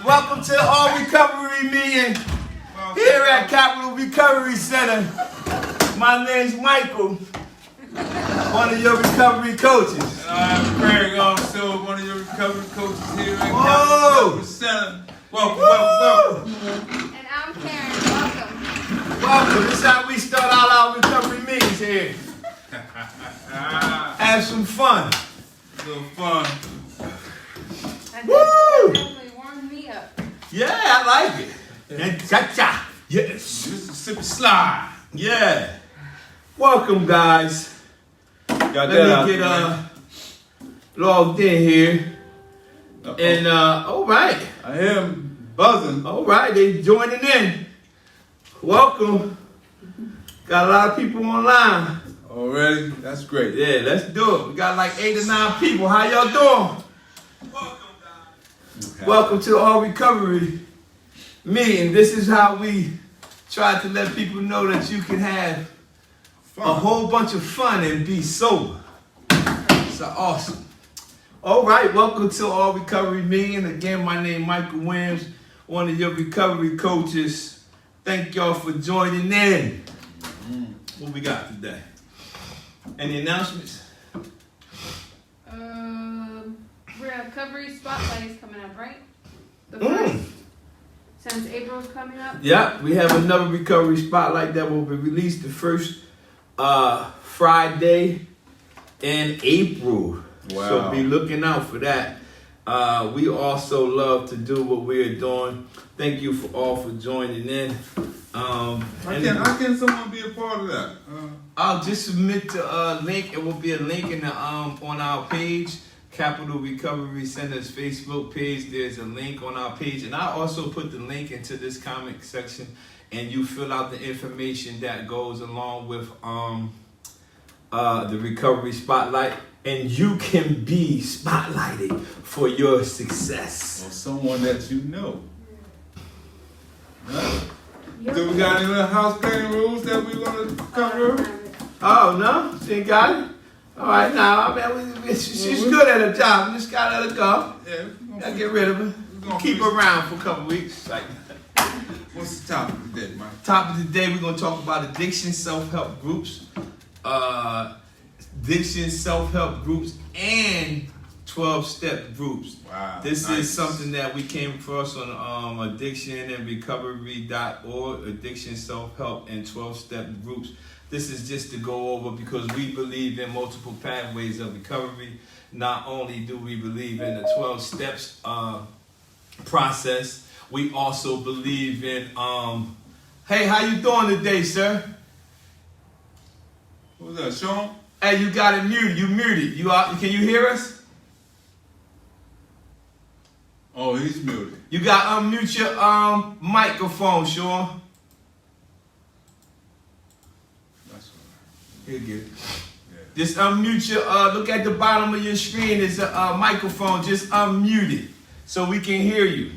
Welcome to All Recovery meeting here at Capital Recovery Center. My name's Michael, one of your recovery coaches. I'm Craig, also one of your recovery coaches here at Capital Recovery Center. Welcome. And I'm Karen. Welcome. This is how we start all our recovery meetings here. Have some fun. A little fun. That Woo! definitely warmed me up. Yeah, I like it. And cha-cha. Yes. Mississippi slide. Yeah. Welcome, guys. Got Let me get logged in here. And all right. I hear him buzzing. All right, they joining in. Welcome. Got a lot of people online. Already? That's great. Yeah, let's do it. We got like 8 or 9 people. How y'all doing? Welcome, guys. Okay. Welcome to All Recovery meeting. This is how we try to let people know that you can have a whole bunch of fun and be sober. So awesome. All right, welcome to All Recovery meeting. Again, my name is Michael Williams, one of your recovery coaches. Thank y'all for joining in. What we got today? Any announcements? Recovery Spotlight is coming up, right? The first. Since April's coming up. Yeah, we have another recovery spotlight that will be released the first Friday in April. Wow. So be looking out for that. We also love to do what we're doing. Thank you for joining in. How can someone be a part of that? I'll just submit the link. It will be a link in the on our page, Capital Recovery Center's Facebook page. There's a link on our page, and I also put the link into this comment section, and you fill out the information that goes along with the recovery spotlight, and you can be spotlighted for your success. Or someone that you know. Huh? Yep. Do we got any little house cleaning rules that we want to cover? Oh no, she ain't got it. All right, now she's good at her job. We just gotta let her go. Yeah. Gotta get rid of her. Keep her around for a couple weeks. Like, what's the topic today, Mike? top of the day, we're gonna talk about addiction, self-help groups, and 12-step groups. Wow. This nice. is something that we came across on addictionandrecovery.org, addiction, self-help, and 12-step groups. This is just to go over because we believe in multiple pathways of recovery. Not only do we believe in the 12 steps process, we also believe in, hey, how you doing today, sir? Who's that, Sean? Hey, you got it muted. You muted. Can you hear us? Oh, he's muted. You got to unmute your microphone, Sean. That's all He'll get it. Yeah. Just unmute your, look at the bottom of your screen. There's a microphone. Just unmute it so we can hear you.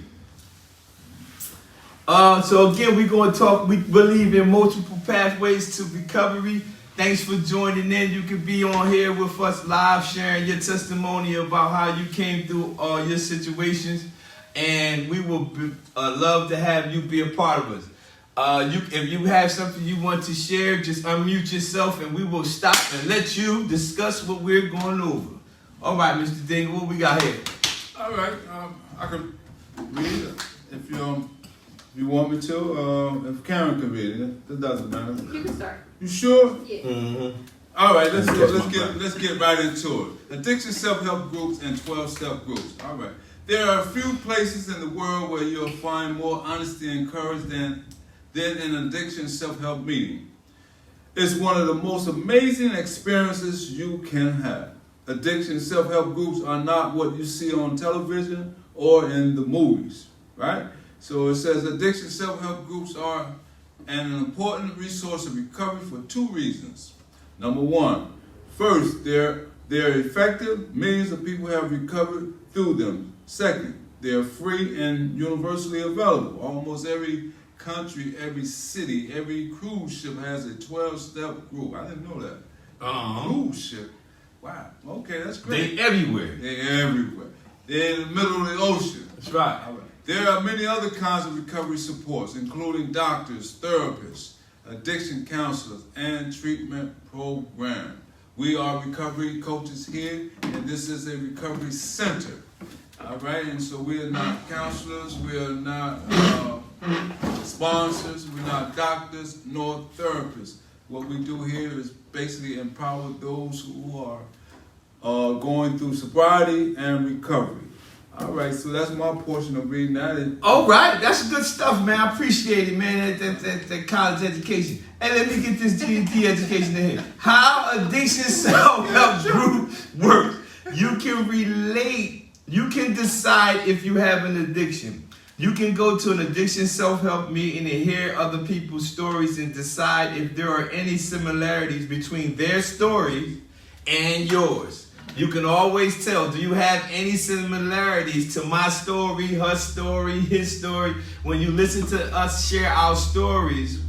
So again, we're going to talk, we believe in multiple pathways to recovery. Thanks for joining in. You can be on here with us live, sharing your testimony about how you came through your situations. And we will love to have you be a part of us. If you have something you want to share, just unmute yourself and we will stop and let you discuss what we're going over. All right, Mr. Dingle, what we got here? All right. I can read it if you want me to. If Karen can read it, it doesn't matter. You can start. You sure? Yeah. Mm-hmm. All right, let's get right into it. Addiction self-help groups and 12-step groups. All right. There are a few places in the world where you'll find more honesty and courage than in an addiction self-help meeting. It's one of the most amazing experiences you can have. Addiction self-help groups are not what you see on television or in the movies, right? So it says addiction self-help groups are an important resource of recovery for two reasons. Number one, first, they're effective. Millions of people have recovered through them. Second, they're free and universally available. Almost every country, every city, every cruise ship has a 12-step group. I didn't know that. Cruise ship? Wow. Okay, that's great. They're everywhere. They're everywhere. They're in the middle of the ocean. That's right. All right. There are many other kinds of recovery supports, including doctors, therapists, addiction counselors, and treatment programs. We are recovery coaches here, and this is a recovery center. All right, and so we are not counselors, we are not sponsors, we're not doctors, nor therapists. What we do here is basically empower those who are going through sobriety and recovery. All right, so that's my portion of reading that. All right, that's good stuff, man. I appreciate it, man. That college education. Hey, let me get this GED education in here. How addiction self-help group works. You can relate. You can decide if you have an addiction. You can go to an addiction self-help meeting and hear other people's stories and decide if there are any similarities between their stories and yours. You can always tell, do you have any similarities to my story, her story, his story? When you listen to us share our stories,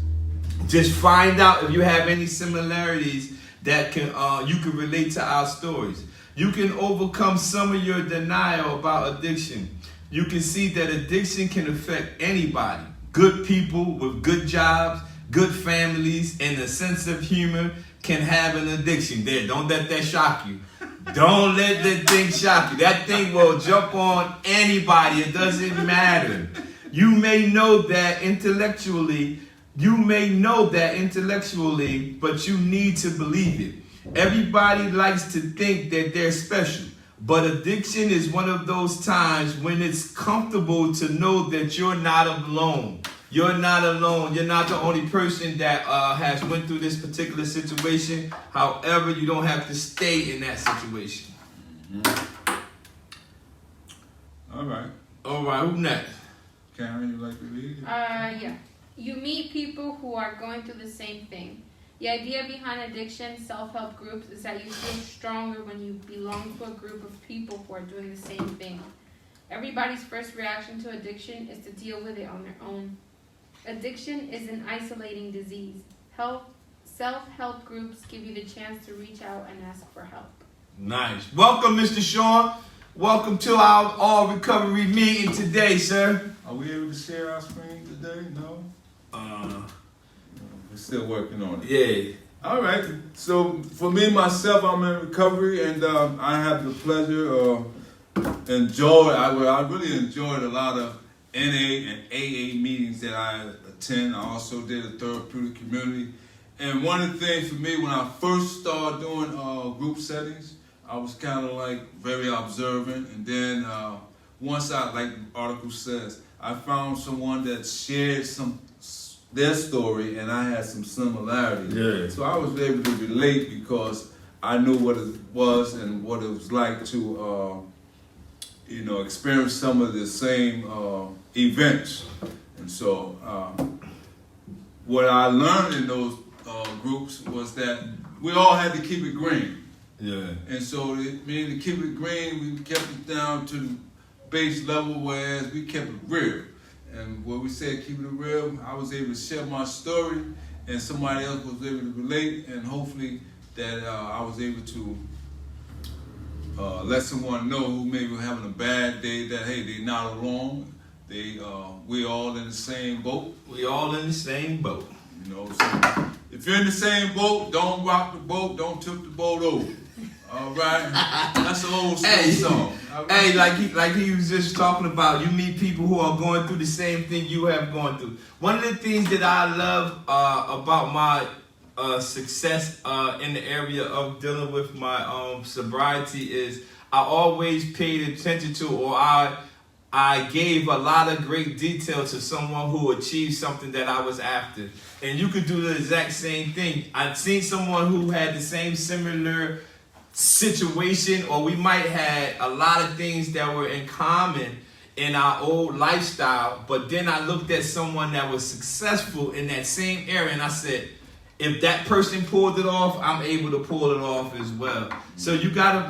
just find out if you have any similarities that you can relate to our stories. You can overcome some of your denial about addiction. You can see that addiction can affect anybody. Good people with good jobs, good families, and a sense of humor can have an addiction. There, don't let that shock you. Don't let that thing shock you. That thing will jump on anybody. It doesn't matter. You may know that intellectually, but you need to believe it. Everybody likes to think that they're special, but addiction is one of those times when it's comfortable to know that you're not alone. You're not alone. You're not the only person that has went through this particular situation. However, you don't have to stay in that situation. Mm-hmm. All right, who next? Karen, you like to read? Yeah. You meet people who are going through the same thing. The idea behind addiction self-help groups is that you feel stronger when you belong to a group of people who are doing the same thing. Everybody's first reaction to addiction is to deal with it on their own. Addiction is an isolating disease. Self-help groups give you the chance to reach out and ask for help. Nice. Welcome, Mr. Sean. Welcome to our all recovery meeting today, sir. Are we able to share our screen today? No? We're still working on it. Yeah. All right. So for me, myself, I'm in recovery, and I have the pleasure of I really enjoyed a lot of NA and AA meetings that I attend. I also did a therapeutic community. And one of the things for me, when I first started doing group settings, I was kind of like very observant. And then once like the article says, I found someone that shared their story, and I had some similarities. Yeah. So I was able to relate because I knew what it was and what it was like to, experience some of the same events. And so what I learned in those groups was that we all had to keep it green. Yeah. And so to keep it green, we kept it down to the base level, whereas we kept it real. And when we said keep it real, I was able to share my story, and somebody else was able to relate, and hopefully that I was able to let someone know who may be having a bad day that, hey, they're not alone. We all in the same boat. We all in the same boat. So if you're in the same boat, don't rock the boat, don't tip the boat over. All right, that's an old school song. Hey, like he was just talking about, you meet people who are going through the same thing you have gone through. One of the things that I love about my success in the area of dealing with my sobriety is I always paid attention to, or I gave a lot of great detail to someone who achieved something that I was after. And you could do the exact same thing. I've seen someone who had the same similar situation, or we might had a lot of things that were in common in our old lifestyle, but then I looked at someone that was successful in that same area and I said, if that person pulled it off, I'm able to pull it off as well. So you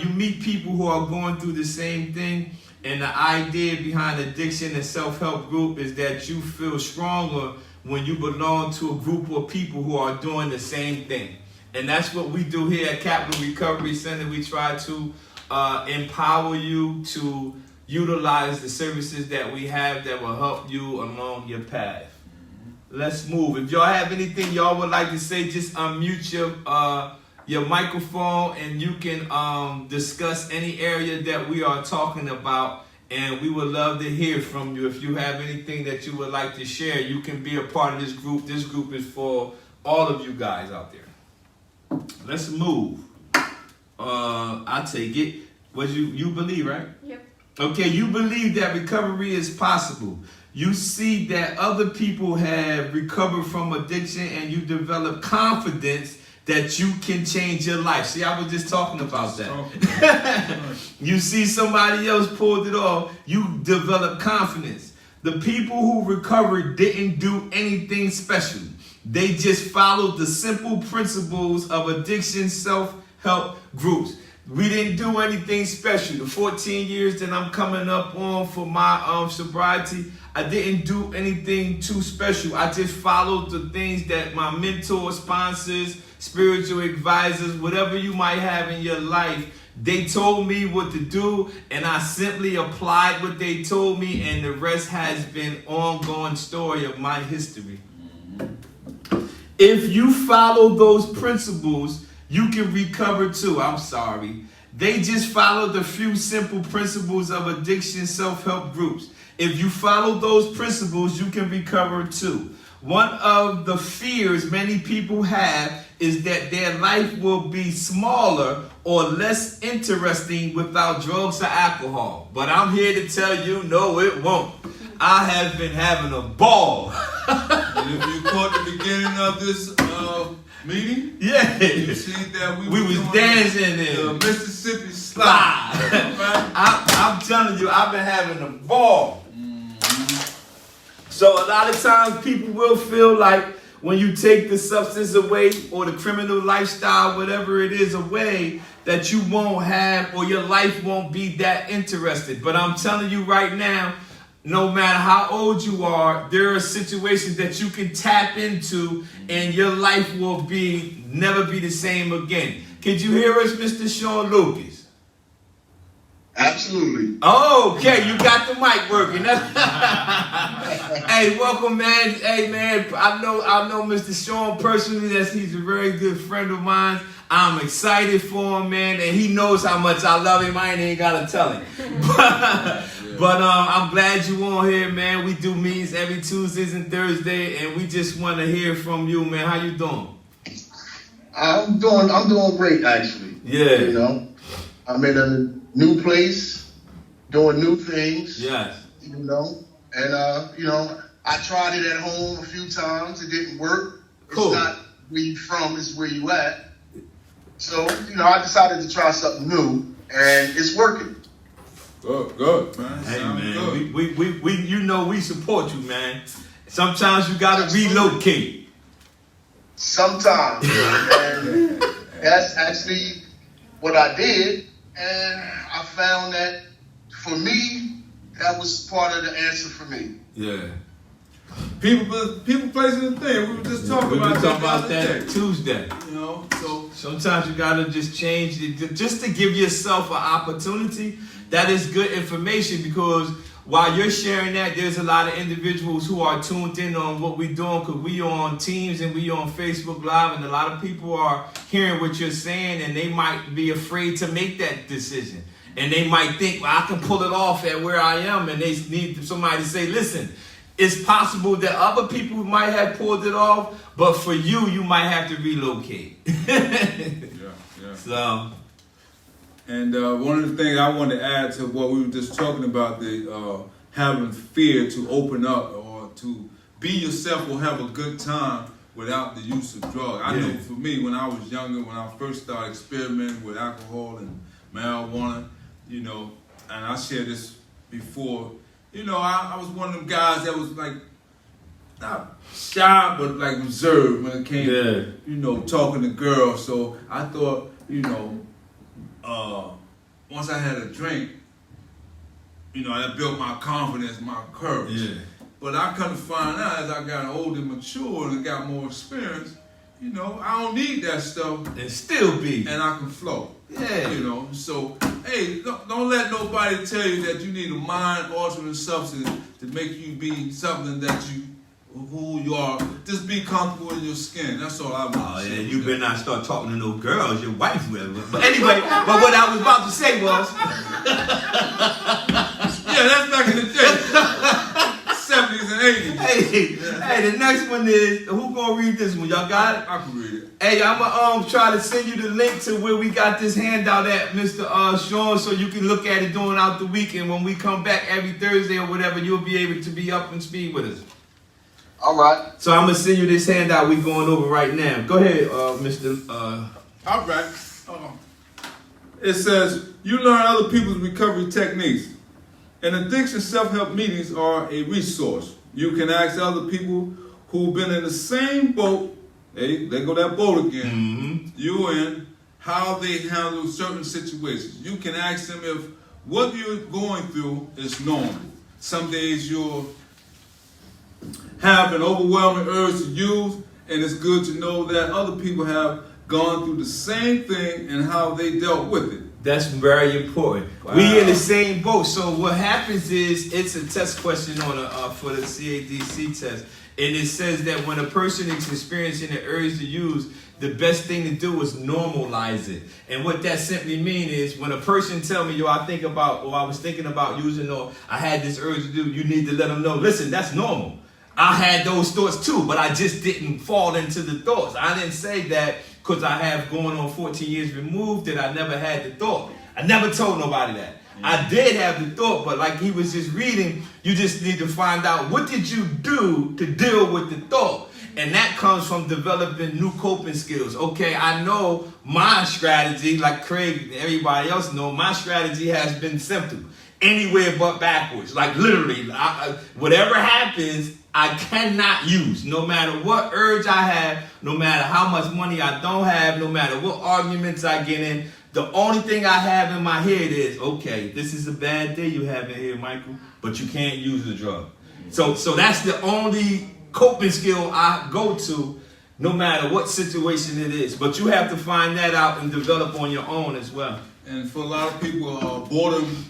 meet people who are going through the same thing, and the idea behind addiction and self-help group is that you feel stronger when you belong to a group of people who are doing the same thing. And that's what we do here at Capital Recovery Center. We try to empower you to utilize the services that we have that will help you along your path. Let's move. If y'all have anything y'all would like to say, just unmute your microphone and you can discuss any area that we are talking about. And we would love to hear from you. If you have anything that you would like to share, you can be a part of this group. This group is for all of you guys out there. Let's move. I take it. What you believe, right? Yep. Okay, you believe that recovery is possible. You see that other people have recovered from addiction and you develop confidence that you can change your life. See, I was just talking about that. You see somebody else pulled it off, you develop confidence. The people who recovered didn't do anything special. They just followed the simple principles of addiction self-help groups. We didn't do anything special. The 14 years that I'm coming up on for my sobriety, I didn't do anything too special. I just followed the things that my mentors, sponsors, spiritual advisors, whatever you might have in your life, they told me what to do, and I simply applied what they told me, and the rest has been ongoing story of my history. If you follow those principles, you can recover too. I'm sorry. They just followed the few simple principles of addiction self-help groups. If you follow those principles, you can recover too. One of the fears many people have is that their life will be smaller or less interesting without drugs or alcohol. But I'm here to tell you, no, it won't. I have been having a ball. And if you caught the beginning of this meeting, yeah, you see that we was dancing the in Mississippi slide. I'm telling you, I've been having a ball. So a lot of times people will feel like when you take the substance away or the criminal lifestyle, whatever it is, away, that you won't have, or your life won't be that interested. But I'm telling you right now, no matter how old you are, there are situations that you can tap into and your life will never be the same again. Could you hear us, Mr. Sean Lucas? Absolutely. Oh, okay, you got the mic working. Hey, welcome, man. Hey, man, I know Mr. Sean personally. He's a very good friend of mine. I'm excited for him, man, and he knows how much I love him. I ain't even gotta tell him. But I'm glad you on here, man. We do meetings every Tuesdays and Thursday, and we just want to hear from you, man. How you doing? I'm doing great, actually. Yeah. You know, I'm in a new place, doing new things. Yes. You know, and you know, I tried it at home a few times. It didn't work. Cool. It's not where you from, it's where you at. So, you know, I decided to try something new, and it's working. Good, man. Hey, Sounds man, good. we you know we support you, man. Sometimes you gotta relocate. Sometimes, and that's actually what I did, and I found that for me, that was part of the answer for me. Yeah. People, places, and things. We were just talking about that Tuesday. You know, so sometimes you gotta just change it, just to give yourself an opportunity. That is good information, because while you're sharing that, there's a lot of individuals who are tuned in on what we're doing, because we on Teams and we on Facebook Live, and a lot of people are hearing what you're saying, and they might be afraid to make that decision. And they might think, well, I can pull it off at where I am, and they need somebody to say, listen, it's possible that other people might have pulled it off, but for you, you might have to relocate. Yeah. So, and one of the things I want to add to what we were just talking about, the having fear to open up or to be yourself or have a good time without the use of drugs. I know for me, when I was younger, when I first started experimenting with alcohol and marijuana, you know, and I shared this before, you know, I was one of them guys that was like, not shy, but like reserved when it came to, you know, talking to girls. So I thought, you know, once I had a drink, you know, that built my confidence, my courage. yeah. But I come to find out as I got older and mature and got more experience, you know, I don't need that stuff. And still be. And I can flow. Yeah. You know, so, hey, don't let nobody tell you that you need a mind-altering substance to make you be something that who you are. Just be comfortable in your skin. That's all I want to say. Yeah, you better not start talking to no girls your wife will. But anyway, but what I was about to say was... yeah, that's back in the day. 70s and 80s. Hey, the next one is, who gonna read this one? Y'all got it? I can read it. Hey, I'ma try to send you the link to where we got this handout at, Mr. Sean, so you can look at it during out the weekend. When we come back every Thursday or whatever, you'll be able to be up and speed with us. All right. So I'm gonna send you this handout we going over right now. Go ahead, Mr. All right. It says, you learn other people's recovery techniques. And addiction self-help meetings are a resource. You can ask other people who've been in the same boat, hey, there go that boat again, you're in, how they handle certain situations. You can ask them if what you're going through is normal. Some days you'll have an overwhelming urge to use, and it's good to know that other people have gone through the same thing and how they dealt with it. That's very important. Wow. We in the same boat. So what happens is it's a test question on for the CADC test, and it says that when a person is experiencing an urge to use, the best thing to do is normalize it. And what that simply means is when a person tell me, yo, I was thinking about using, or I had this urge to do, you need to let them know, listen, that's normal. I had those thoughts too, but I just didn't fall into the thoughts. I didn't say that because I have going on 14 years removed that I never had the thought. I never told nobody that. I did have the thought, but like he was just reading, you just need to find out what did you do to deal with the thought. And that comes from developing new coping skills. Okay, I know my strategy, like Craig and everybody else know, my strategy has been simple. Anywhere but backwards. Like literally, whatever happens, I cannot use. No matter what urge I have, no matter how much money I don't have, no matter what arguments I get in, the only thing I have in my head is, okay, this is a bad day you have in here, Michael, but you can't use the drug. So that's the only coping skill I go to, no matter what situation it is. But you have to find that out and develop on your own as well. And for a lot of people, boredom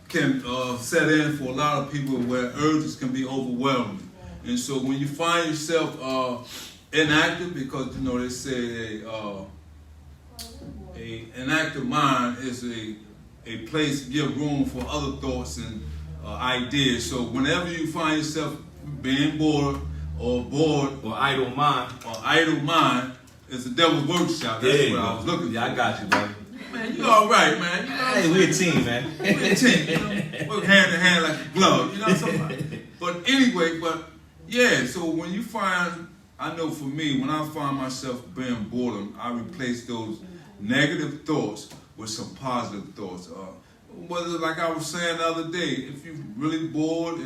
can set in for a lot of people where urges can be overwhelming. And so when you find yourself inactive, because, you know, they say an active mind is a place to give room for other thoughts and ideas. So whenever you find yourself being bored or idle mind, it's a devil's workshop. That's what I was looking for. Yeah, I got you, brother. Man, you all right, man. You know hey, we're a team, man. We're a team. You know? Work hand in hand like a glove. You know what I'm saying? But anyway, yeah, so when you find, I know for me, when I find myself being boredom, I replace those negative thoughts with some positive thoughts. Whether, like I was saying the other day, if you're really bored,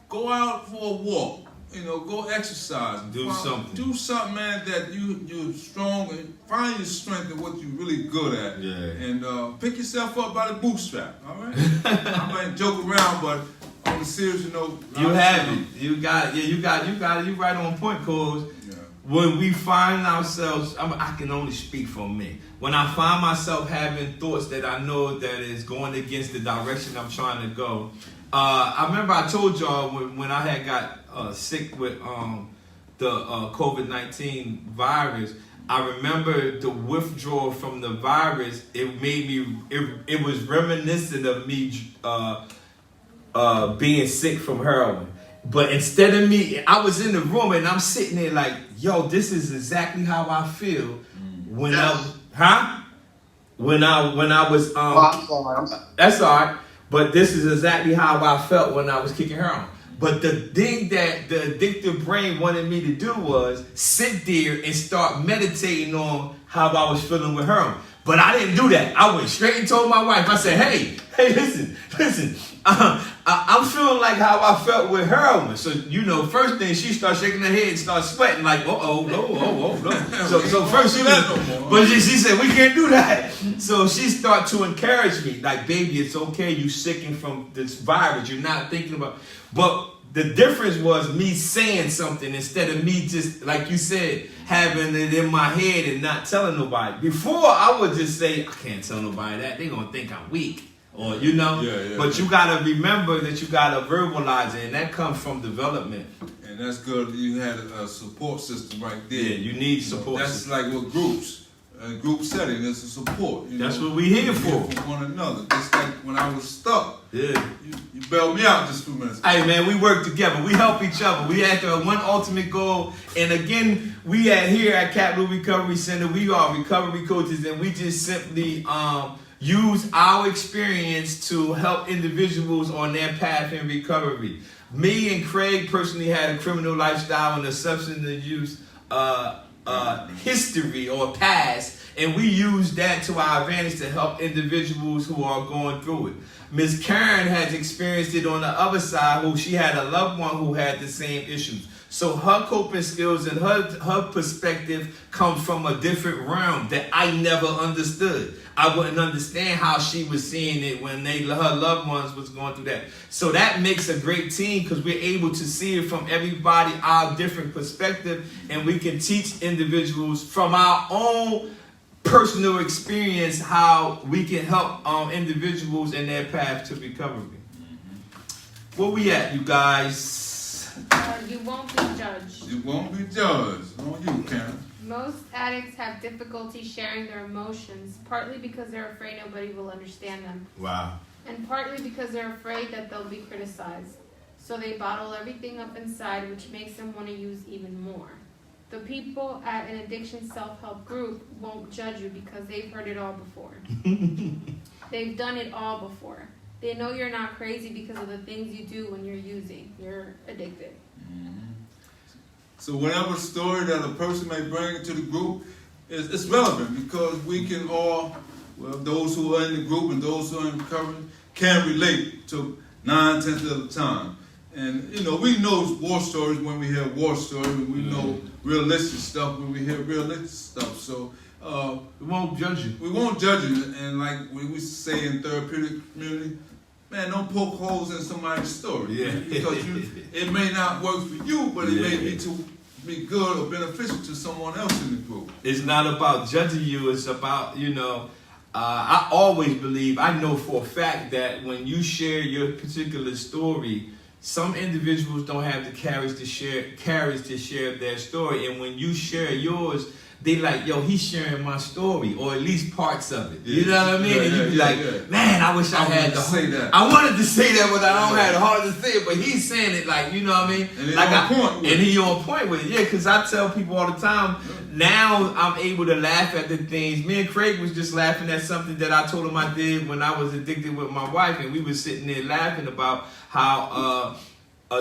go out for a walk. You know, go exercise. Do something, man, that you're strong and find your strength in what you're really good at. Yeah. And pick yourself up by the bootstrap, all right? I might joke around, but on the serious note, you have it. You got it. Yeah, you got it. You right on point, cause when we find ourselves, I can only speak for me. When I find myself having thoughts that I know that is going against the direction I'm trying to go, I remember I told y'all when I had got sick with the COVID-19 virus, I remember the withdrawal from the virus. It made me. It was reminiscent of me being sick from heroin. But instead of me, I was in the room and I'm sitting there like, yo, this is exactly how I feel when when I was that's all right. But this is exactly how I felt when I was kicking her on. But the thing that the addictive brain wanted me to do was sit there and start meditating on how I was feeling with her. But I didn't do that. I went straight and told my wife. I said, hey, listen. I'm feeling like how I felt with heroin. So, first thing, she starts shaking her head and starts sweating like, no. So first she was, but she said, we can't do that. So she started to encourage me, like, baby, it's okay. You sicking from this virus. You're not thinking about, but the difference was me saying something instead of me just, like you said, having it in my head and not telling nobody. Before, I would just say, I can't tell nobody that. They're going to think I'm weak. Or, but you got to remember that you got to verbalize it, and that comes from development. And that's good. You had a support system right there. Yeah, you need support. That's system. like with groups. Group setting, it's a support. That's what we here for. From one another. Just like when I was stuck. Yeah. You bailed me out just 2 minutes ago. Hey man, we work together. We help each other. We have one ultimate goal. And again, we here at Capital Recovery Center, we are recovery coaches, and we just simply use our experience to help individuals on their path in recovery. Me and Craig personally had a criminal lifestyle and a substance use history or past, and we use that to our advantage to help individuals who are going through it. Ms. Karen has experienced it on the other side, who she had a loved one who had the same issues. So her coping skills and her perspective comes from a different realm that I never understood. I wouldn't understand how she was seeing it when her loved ones was going through that. So that makes a great team because we're able to see it from everybody, our different perspective, and we can teach individuals from our own personal experience how we can help individuals in their path to recovery. Where we at, you guys? You won't be judged. You won't be judged. On you, Karen. Most addicts have difficulty sharing their emotions, partly because they're afraid nobody will understand them. Wow. And partly because they're afraid that they'll be criticized. So they bottle everything up inside, which makes them want to use even more. The people at an addiction self-help group won't judge you because they've heard it all before. They've done it all before. They know you're not crazy because of the things you do when you're using. You're addicted. So whatever story that a person may bring to the group is relevant because we can all, those who are in the group and those who are in recovery, can relate to 9/10 of the time. And, we know war stories when we hear war stories, and we know realistic stuff when we hear realistic stuff. So we won't judge you. We won't judge you. And like we say in therapeutic community, man, don't poke holes in somebody's story. Yeah. Because it may not work for you, but it may be good or beneficial to someone else in the group. It's not about judging you. It's about, I always believe, I know for a fact that when you share your particular story, some individuals don't have the courage to share their story. And when you share yours, they like, yo, he's sharing my story, or at least parts of it. You know what I mean? And you be like, man, I wish I had the say that. I wanted to say that, but I don't have the heart to say it. But he's saying it like, you know what I mean? And like he on point with it. Yeah, because I tell people all the time, now I'm able to laugh at the things. Me and Craig was just laughing at something that I told him I did when I was addicted with my wife, and we were sitting there laughing about how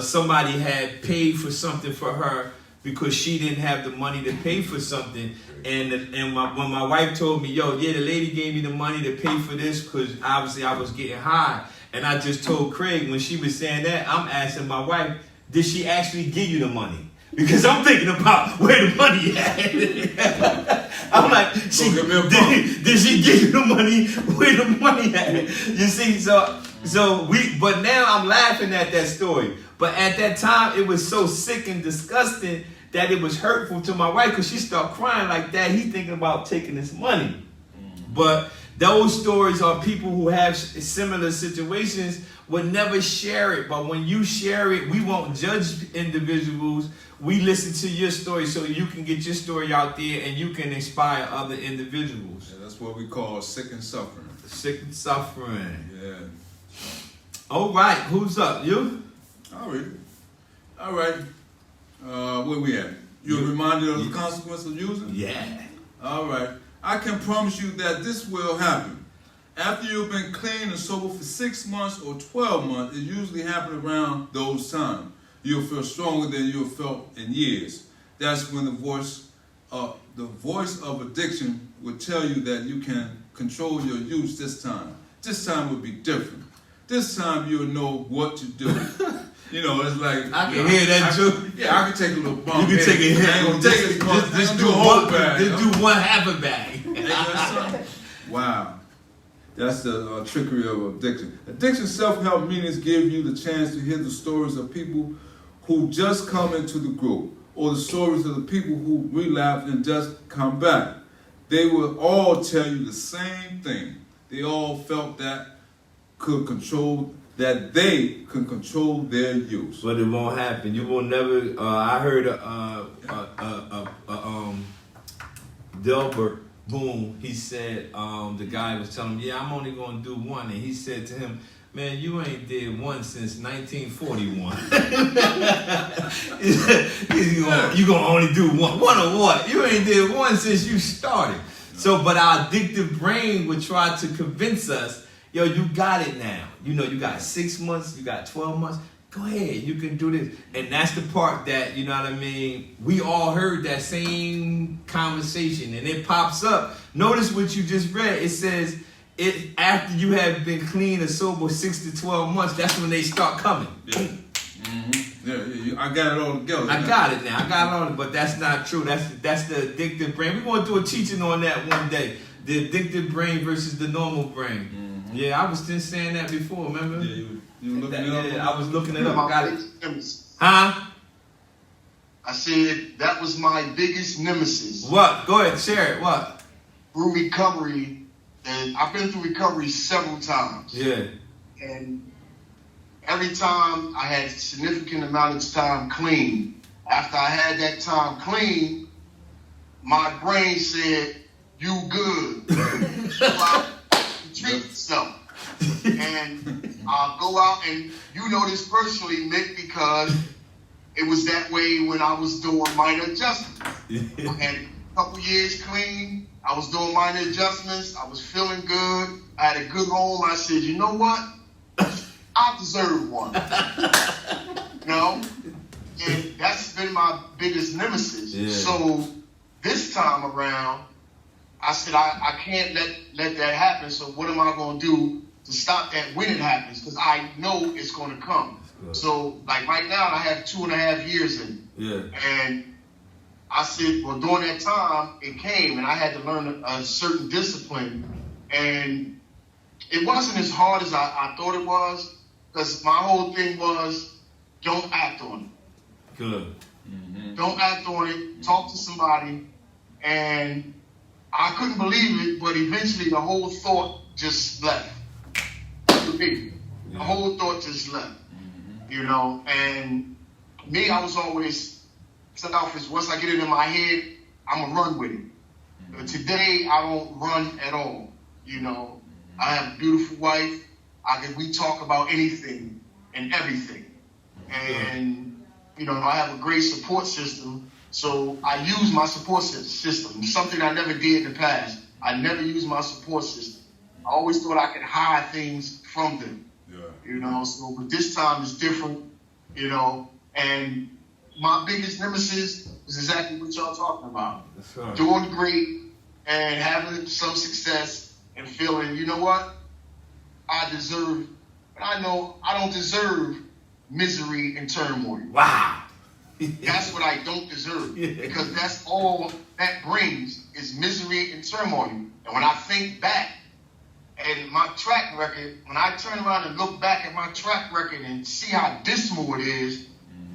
somebody had paid for something for her because she didn't have the money to pay for something. And when my wife told me, yo, yeah, the lady gave me the money to pay for this because obviously I was getting high. And I just told Craig, when she was saying that, I'm asking my wife, did she actually give you the money? Because I'm thinking about where the money at. I'm like, did she give you the money? Where the money at? You see, but now I'm laughing at that story. But at that time, it was so sick and disgusting that it was hurtful to my wife because she started crying like that. He's thinking about taking his money. But those stories are people who have similar situations would never share it. But when you share it, we won't judge individuals. We listen to your story so you can get your story out there and you can inspire other individuals. Yeah, that's what we call sick and suffering. Sick and suffering. Yeah. All right, who's up? You? I'll read it. All right. Where we at? You're reminded of the consequence of using? Yeah. All right. I can promise you that this will happen. After you've been clean and sober for 6 months or 12 months, it usually happens around those times. You'll feel stronger than you've felt in years. That's when the voice of addiction will tell you that you can control your use this time. This time will be different. This time you'll know what to do. You know, it's like I can hear that joke. Yeah, I can take a little bump. You can take a hit. I ain't gonna take it. Just do a whole bag. Just do one half a bag. Wow. That's the trickery of addiction. Addiction self-help meetings give you the chance to hear the stories of people who just come into the group, or the stories of the people who relapse and just come back. They will all tell you the same thing. They all felt that they could control their use. But it won't happen. You will never. I heard Delbert Boom. He said the guy was telling him, "Yeah, I'm only going to do one," and he said to him, "Man, you ain't did one since 1941. You gonna only do one? One or what? You ain't did one since you started." So, but our addictive brain would try to convince us, yo, you got it now. You know, you got 6 months, you got 12 months. Go ahead, you can do this. And that's the part that, you know what I mean, we all heard that same conversation and it pops up. Notice what you just read. It says, after you have been clean and sober 6 to 12 months, that's when they start coming. Yeah. I got it all together. I got it now. I got it all, but that's not true. That's the addictive brain. We're going to do a teaching on that one day. The addictive brain versus the normal brain. Mm-hmm. Yeah, I was just saying that before, remember? Yeah, you were looking it up? Yeah, I was looking it up. I got it. Huh? I said that was my biggest nemesis. What? Go ahead, share it. What? Through recovery, and I've been through recovery several times. Yeah. And every time I had a significant amount of time clean. After I had that time clean, my brain said, "You good." Go out and treat yourself. And I'll go out, and you know this personally, Nick, because it was that way when I was doing minor adjustments. I had a couple years clean. I was doing minor adjustments. I was feeling good. I had a good home. I said, you know what? I deserve one. You know? And that's been my biggest nemesis. Yeah. So this time around, I said, I can't let that happen. So what am I going to do to stop that when it happens? Because I know it's going to come. So like right now, I have 2.5 years in. Yeah. And I said, well, during that time, it came, and I had to learn a certain discipline. And it wasn't as hard as I thought it was, because my whole thing was, don't act on it. Good. Mm-hmm. Don't act on it. Talk to somebody. And I couldn't believe it, but eventually the whole thought just left. The whole thought just left. Mm-hmm. You know, and me, I was always selfish. Once I get it in my head, I'm going to run with it. Mm-hmm. But today, I don't run at all. You know, I have a beautiful wife. We talk about anything and everything. And, you know, I have a great support system. So I use my support system, something I never did in the past. I never used my support system. I always thought I could hide things from them. Yeah. You know, so but this time is different, you know, and my biggest nemesis is exactly what y'all talking about. That's right. Doing great and having some success and feeling, you know what? I deserve, but I know I don't deserve misery and turmoil. Wow. That's what I don't deserve, because that's all that brings is misery and turmoil. And when I think back and my track record, when I turn around and look back at my track record and see how dismal it is,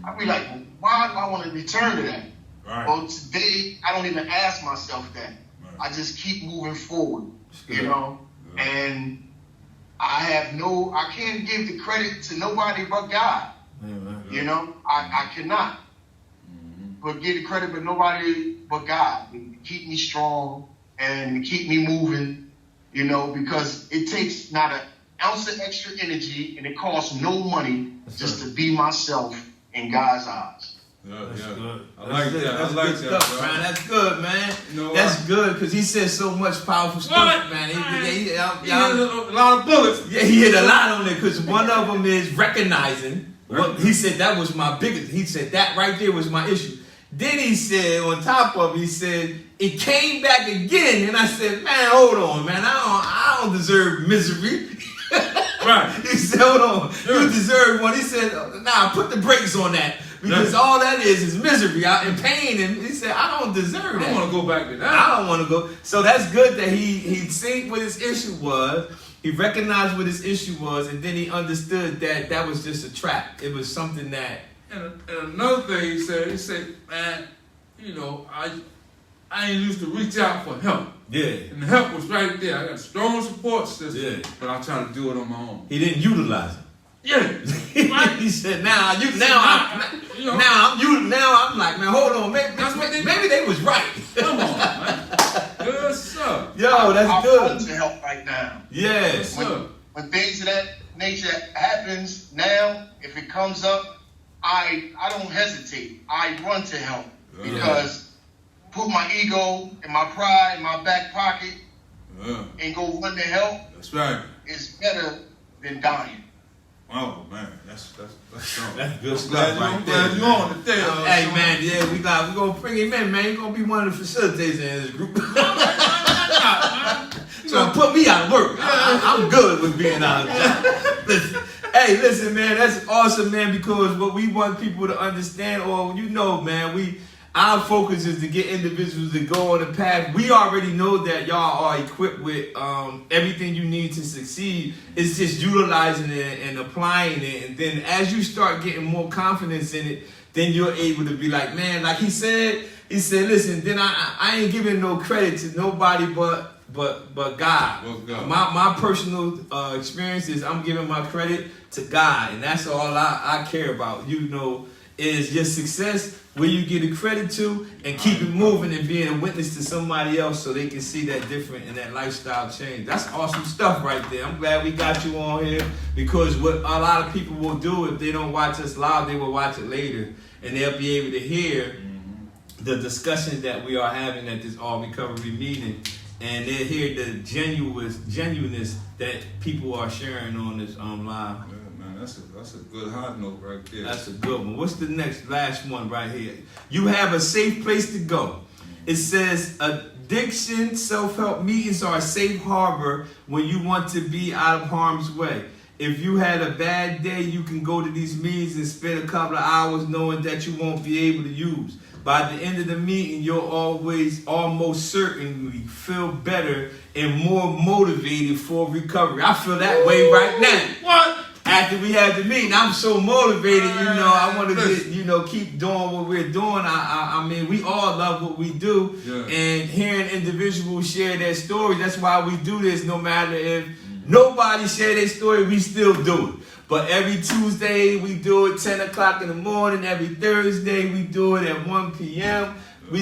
I'll be like, well, why do I want to return to that? Right. Well, today, I don't even ask myself that. Right. I just keep moving forward, you know? Yeah. And I can't give the credit to nobody but God. You know, I cannot. But give the credit to nobody but God. To keep me strong and to keep me moving, you know, because it takes not an ounce of extra energy and it costs no money just to be myself in God's eyes. That's Yeah. good. I like that. That's I like good that, stuff, bro. man. That's good, man. You know That's what? good because he said so much powerful stuff, What? man. He hit a lot of bullets. Yeah, he hit a lot on it because one of them is recognizing. What he said that was my biggest. He said that right there was my issue. Then he said on top of it, he said it came back again, and I said, man, hold on, man. I don't deserve misery. Right. He said, hold on, you deserve one. He said, nah, put the brakes on that. Because all that is misery and pain. And he said, I don't deserve that. I want to go back to that. I don't want to go. So that's good that he seen what his issue was. He recognized what his issue was. And then he understood that that was just a trap. It was something that. And another thing he said, man, you know, I ain't used to reach out for help. Yeah. And the help was right there. I got a strong support system. Yeah. But I try to do it on my own. He didn't utilize it. Yeah. Right? He said, now I'm like, man, hold on. Maybe they was right. Come on, man. Good stuff. Yo, that's I'm good. open to help right now. Yes. When things of that nature happens now, if it comes up, I don't hesitate. I run to help because put my ego and my pride in my back pocket and go run to help. That's right. Is better than dying. Oh man, that's strong. That's good stuff Glad right you, there. glad you on the day. Hey man, yeah, we gonna bring him in, man. You're gonna be one of the facilitators in this group. So put me out of work. I'm good with being out of job. Listen, man, that's awesome, man, because what we want people to understand, or you know, man, our focus is to get individuals to go on the path. We already know that y'all are equipped with everything you need to succeed. It's just utilizing it and applying it. And then as you start getting more confidence in it, then you're able to be like, man, like he said, listen, then I ain't giving no credit to nobody but God. Well, God. My personal experience is I'm giving my credit to God. And that's all I care about, you know, is your success, where you get a credit to, and keep it moving and being a witness to somebody else so they can see that different and that lifestyle change. That's awesome stuff right there. I'm glad we got you on here, because what a lot of people will do if they don't watch us live, they will watch it later, and they'll be able to hear the discussion that we are having at this All Recovery meeting, and they'll hear the genuineness that people are sharing on this live. That's a good high note right there. That's a good one. What's the last one right here? You have a safe place to go. It says addiction self-help meetings are a safe harbor when you want to be out of harm's way. If you had a bad day, you can go to these meetings and spend a couple of hours knowing that you won't be able to use. By the end of the meeting, you'll almost certainly feel better and more motivated for recovery. I feel that way right now. What? After we had the meeting, I'm so motivated, you know, I want to keep doing what we're doing. I mean, we all love what we do. Yeah. And hearing individuals share their stories, that's why we do this. No matter if nobody share their story, we still do it. But every Tuesday, we do it 10 o'clock in the morning. Every Thursday, we do it at 1 p.m. We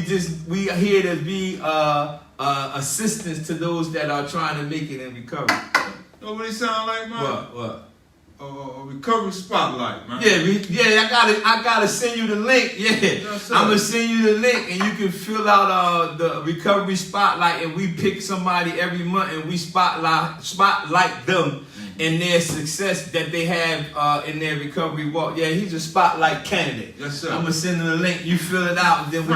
are here to be assistance to those that are trying to make it in recovery. Nobody sound like mine? What? A recovery spotlight, man. Yeah, I gotta send you the link. Yeah, Yes, I'm gonna send you the link, and you can fill out the recovery spotlight, and we pick somebody every month, and we spotlight them in their success that they have in their recovery walk. Yeah, he's a spotlight candidate. Yes, sir. I'm gonna send him the link. You fill it out, and then we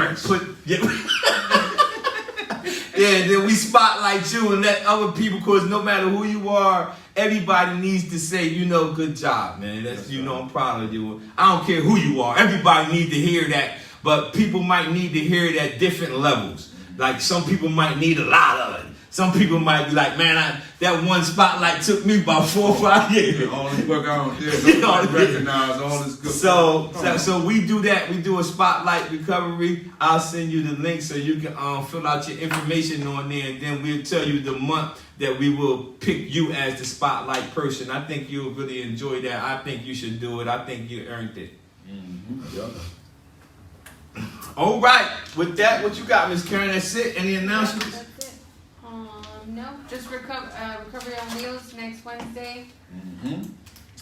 then we spotlight you and let other people, because no matter who you are, everybody needs to say, you know, good job, man. That's you know, I'm proud of you. I don't care who you are. Everybody needs to hear that, but people might need to hear it at different levels. Like some people might need a lot of it. Some people might be like, man, that one spotlight took me about 4 or 5 years. Yeah, all this work out there, nobody recognize all this good stuff. So we do that. We do a spotlight recovery. I'll send you the link so you can fill out your information on there, and then we'll tell you the month that we will pick you as the spotlight person. I think you'll really enjoy that. I think you should do it. I think you earned it. All right. With that, what you got, Miss Karen? That's it. Any announcements? That's it. No, just recovery on wheels next Wednesday.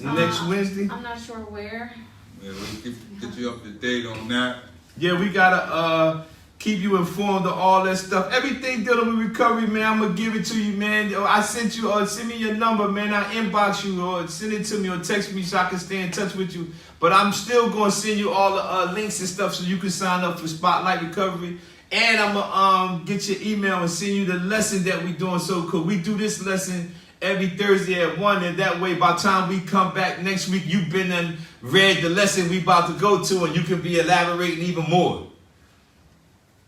Next Wednesday? I'm not sure where. Yeah, we'll get you up to date on that. Yeah, we gotta keep you informed of all that stuff. Everything dealing with recovery, man, I'm gonna give it to you, man. I sent you, send me your number, man. I inbox you, or send it to me, or text me so I can stay in touch with you. But I'm still gonna send you all the links and stuff so you can sign up for Spotlight Recovery. And I'm gonna get your email and send you the lesson that we doing. So, cause we do this lesson every Thursday at 1, and that way, by the time we come back next week, you've been and read the lesson we about to go to, and you can be elaborating even more.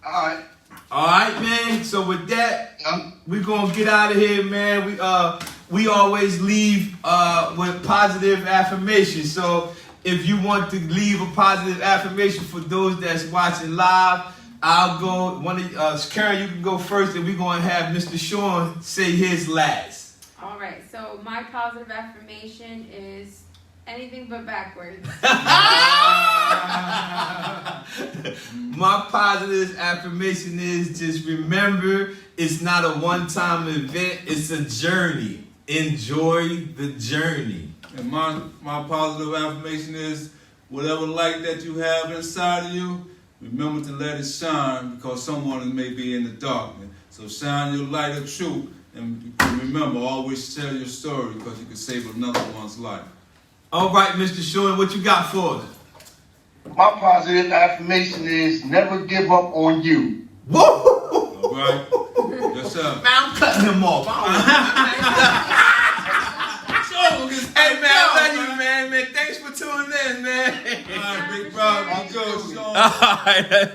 All Alright, man. So with that, we're gonna get out of here, man. We always leave with positive affirmations. So if you want to leave a positive affirmation for those that's watching live, I'll go. Karen, you can go first, and we're gonna have Mr. Sean say his last. All right. So my positive affirmation is anything but backwards. My positive affirmation is just remember it's not a one-time event, it's a journey. Enjoy the journey. And my positive affirmation is whatever light that you have inside of you, remember to let it shine, because someone may be in the darkness. So shine your light of truth, and remember, always tell your story, because you can save another one's life. All right, Mr. Sean, what you got for us? My positive affirmation is never give up on you. Woo! All right? Yes, sir. Man, I'm cutting him off. Hey, man, I love you, man. Thanks for tuning in, man. All right, big brother. Go, Sean. All right.